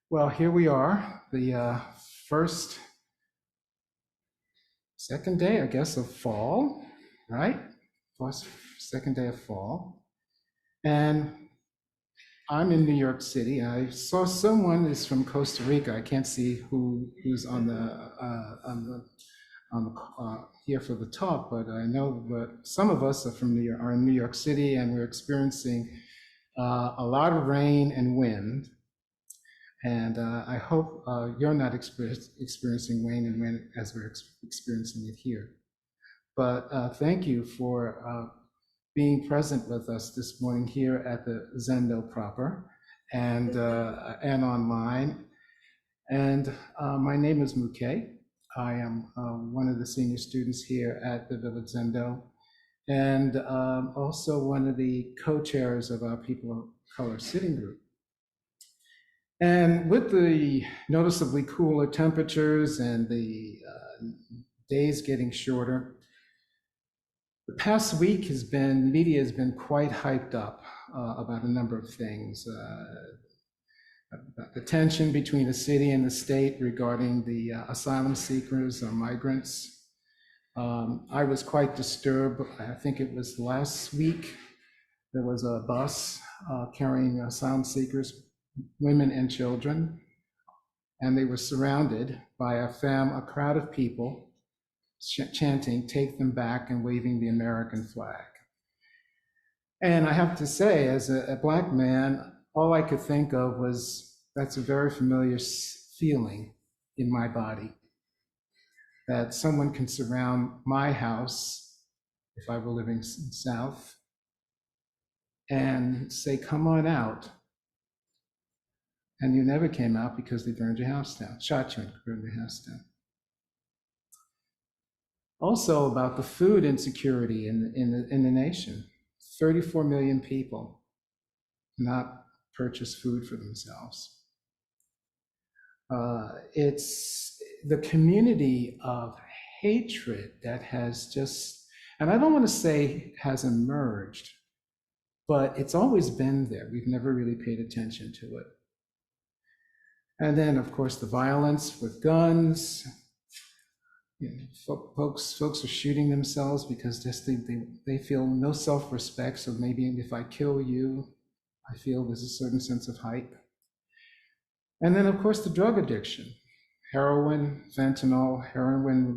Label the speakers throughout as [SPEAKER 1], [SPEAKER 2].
[SPEAKER 1] Well, here we are, the first, second day, I guess, of fall, right? First, second day of fall. And I'm in New York City. I saw someone is from Costa Rica. I can't see who's on the here for the talk, but I know that some of us are in New York City, and we're experiencing a lot of rain and wind. And I hope you're not experiencing rain and wind as we're experiencing it here. But thank you for being present with us this morning here at the Zendo proper and online. And my name is Mukei. I am one of the senior students here at the Village Zendo, and also one of the co-chairs of our People of Color Sitting Group. And with the noticeably cooler temperatures and the days getting shorter, the past week media has been quite hyped up about a number of things. The tension between the city and the state regarding the asylum seekers or migrants. I was quite disturbed. I think it was last week, there was a bus carrying asylum seekers, women and children, and they were surrounded by a crowd of people chanting, "Take them back," and waving the American flag. And I have to say, as a Black man, all I could think of was, that's a very familiar feeling in my body, that someone can surround my house, if I were living south, and say, "Come on out." And you never came out because they burned your house down, shot you and burned your house down. Also about the food insecurity in the nation. 34 million people cannot purchase food for themselves. It's the community of hatred that has just, and I don't want to say has emerged, but it's always been there. We've never really paid attention to it. And then, of course, the violence with guns. You know, folks are shooting themselves because they feel no self-respect. So maybe if I kill you, I feel there's a certain sense of hype. And then, of course, the drug addiction, heroin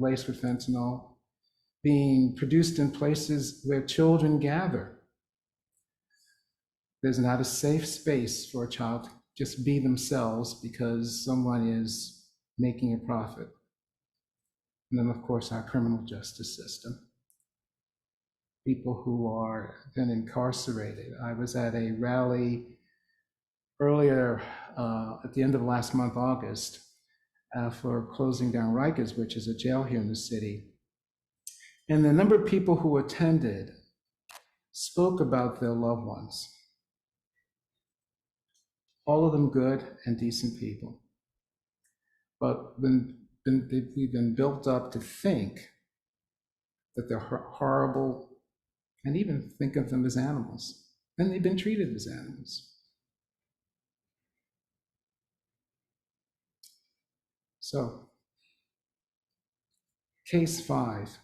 [SPEAKER 1] laced with fentanyl, being produced in places where children gather. There's not a safe space for a child to just be themselves because someone is making a profit. And then, of course, our criminal justice system. People who are then incarcerated. I was at a rally earlier at the end of last month, August, for closing down Rikers, which is a jail here in the city. And the number of people who attended spoke about their loved ones. All of them good and decent people. But we've been built up to think that they're horrible and even think of them as animals. And they've been treated as animals. So, case 5,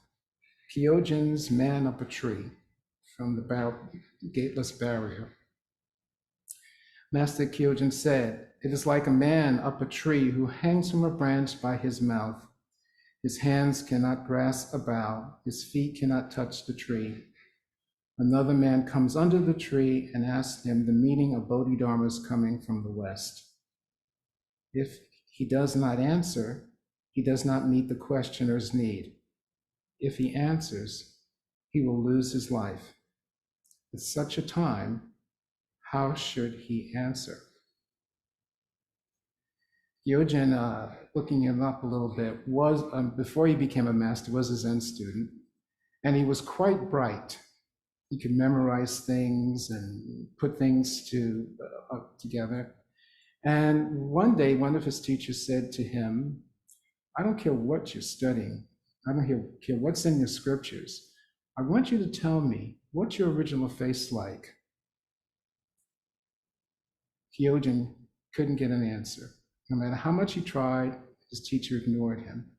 [SPEAKER 1] Kyogen's man up a tree from the Gateless Barrier. Master Kyogen said, "It is like a man up a tree who hangs from a branch by his mouth. His hands cannot grasp a bough, his feet cannot touch the tree. Another man comes under the tree and asks him the meaning of Bodhidharma's coming from the west. If he does not answer, he does not meet the questioner's need. If he answers, he will lose his life. At such a time, how should he answer?" Kyogen, looking him up a little bit, was, before he became a master, was a Zen student, and he was quite bright. He could memorize things and put things together. And one day, one of his teachers said to him, "I don't care what you're studying. I don't care what's in your scriptures. I want you to tell me, what's your original face like?" Kyogen couldn't get an answer. No matter how much he tried, his teacher ignored him.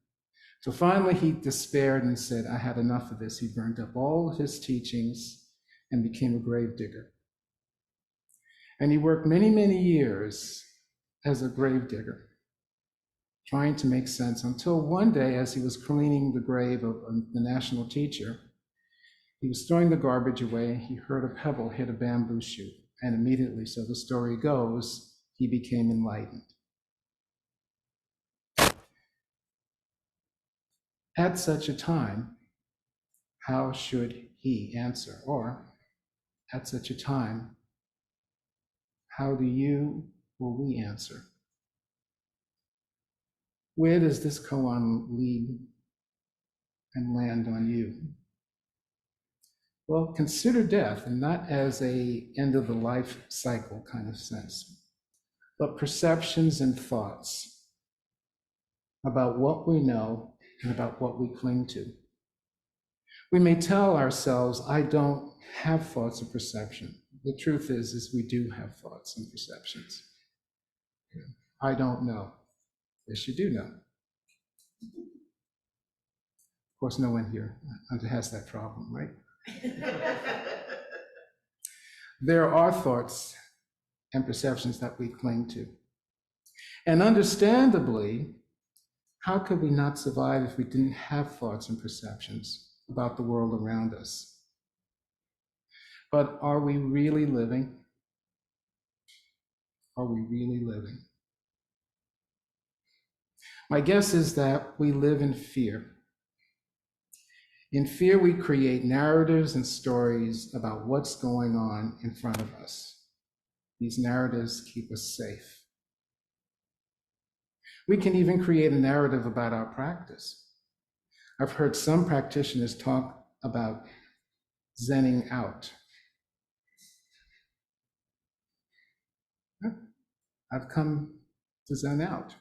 [SPEAKER 1] So finally he despaired and said, I had enough of this. He burned up all of his teachings and became a grave digger. And he worked many, many years as a grave digger, trying to make sense, until one day, as he was cleaning the grave of the national teacher, he was throwing the garbage away. He heard a pebble hit a bamboo shoot, and immediately, so the story goes, he became enlightened. At such a time, how should he answer? Or, at such a time, how do you or we answer? Where does this koan lead and land on you? Well, consider death, and not as a end of the life cycle kind of sense, but perceptions and thoughts about what we know and about what we cling to. We may tell ourselves, I don't have thoughts or perception. The truth is we do have thoughts and perceptions. I don't know. Yes, you do know. Of course, no one here has that problem, right? There are thoughts and perceptions that we cling to. And understandably, how could we not survive if we didn't have thoughts and perceptions about the world around us? But are we really living? Are we really living? My guess is that we live in fear. In fear, we create narratives and stories about what's going on in front of us. These narratives keep us safe. We can even create a narrative about our practice. I've heard some practitioners talk about zenning out. I've come to zen out.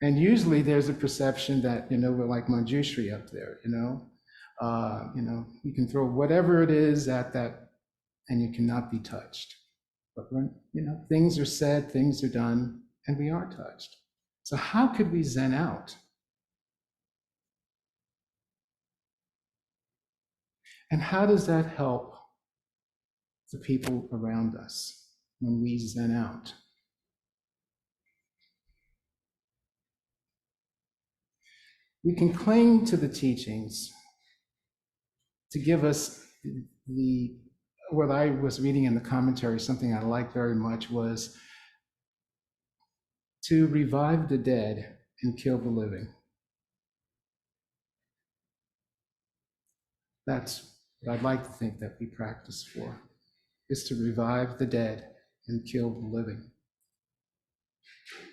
[SPEAKER 1] And usually there's a perception that, we're like Manjushri up there, you can throw whatever it is at that and you cannot be touched. But when, things are said, things are done, and we are touched. So how could we zen out? And how does that help the people around us when we zen out? We can cling to the teachings to give us what I was reading in the commentary, something I liked very much, was to revive the dead and kill the living. That's what I'd like to think that we practice for, is to revive the dead and kill the living.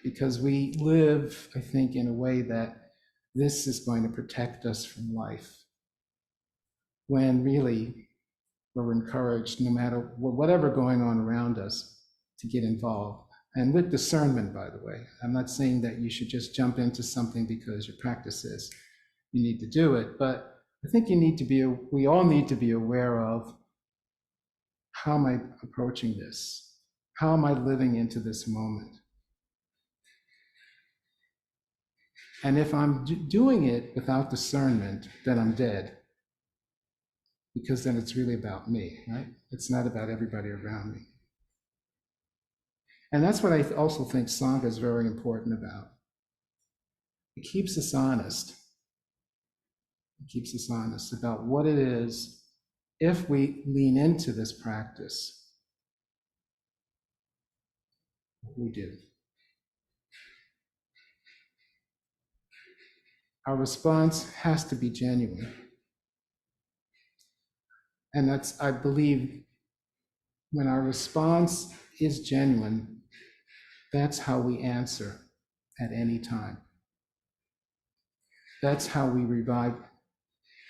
[SPEAKER 1] Because we live, I think, in a way that this is going to protect us from life, when really we're encouraged, no matter whatever going on around us, to get involved. And with discernment, by the way. I'm not saying that you should just jump into something because your practice says you need to do it, but I think we all need to be aware of, how am I approaching this? How am I living into this moment? And if I'm doing it without discernment, then I'm dead. Because then it's really about me, right? It's not about everybody around me. And that's what I also think Sangha is very important about. It keeps us honest. It keeps us honest about what it is, if we lean into this practice, what we do. Our response has to be genuine. And that's, I believe, when our response is genuine, that's how we answer at any time. That's how we revive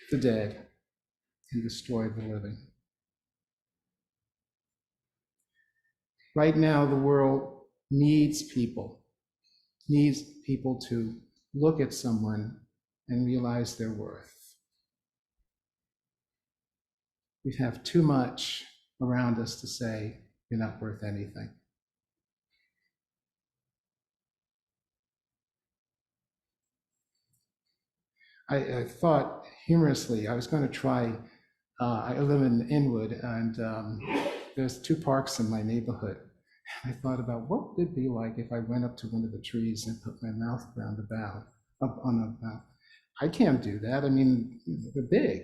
[SPEAKER 1] the dead and destroy the living. Right now, the world needs people to look at someone and realize their worth. We have too much around us to say, you're not worth anything. I thought humorously I was going to try. I live in Inwood, and there's two parks in my neighborhood. I thought about what would it be like if I went up to one of the trees and put my mouth around the bough, up on the bough. I can't do that. I mean, they're big.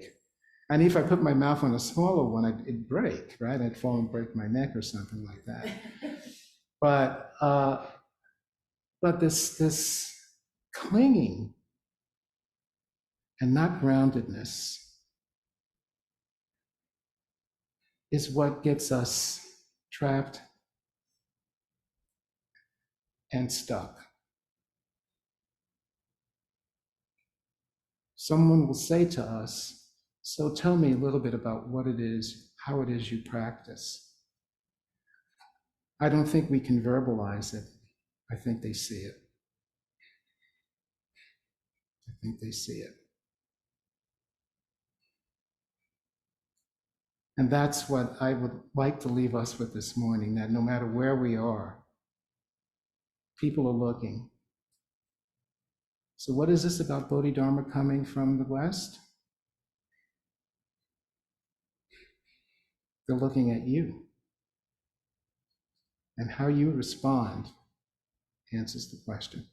[SPEAKER 1] And if I put my mouth on a smaller one, it'd break, right? I'd fall and break my neck or something like that. But this clinging and not groundedness is what gets us trapped and stuck. Someone will say to us, so tell me a little bit about what it is, how it is you practice. I don't think we can verbalize it. I think they see it. I think they see it. And that's what I would like to leave us with this morning, that no matter where we are, people are looking. So what is this about Bodhidharma coming from the West? They're looking at you. And how you respond answers the question.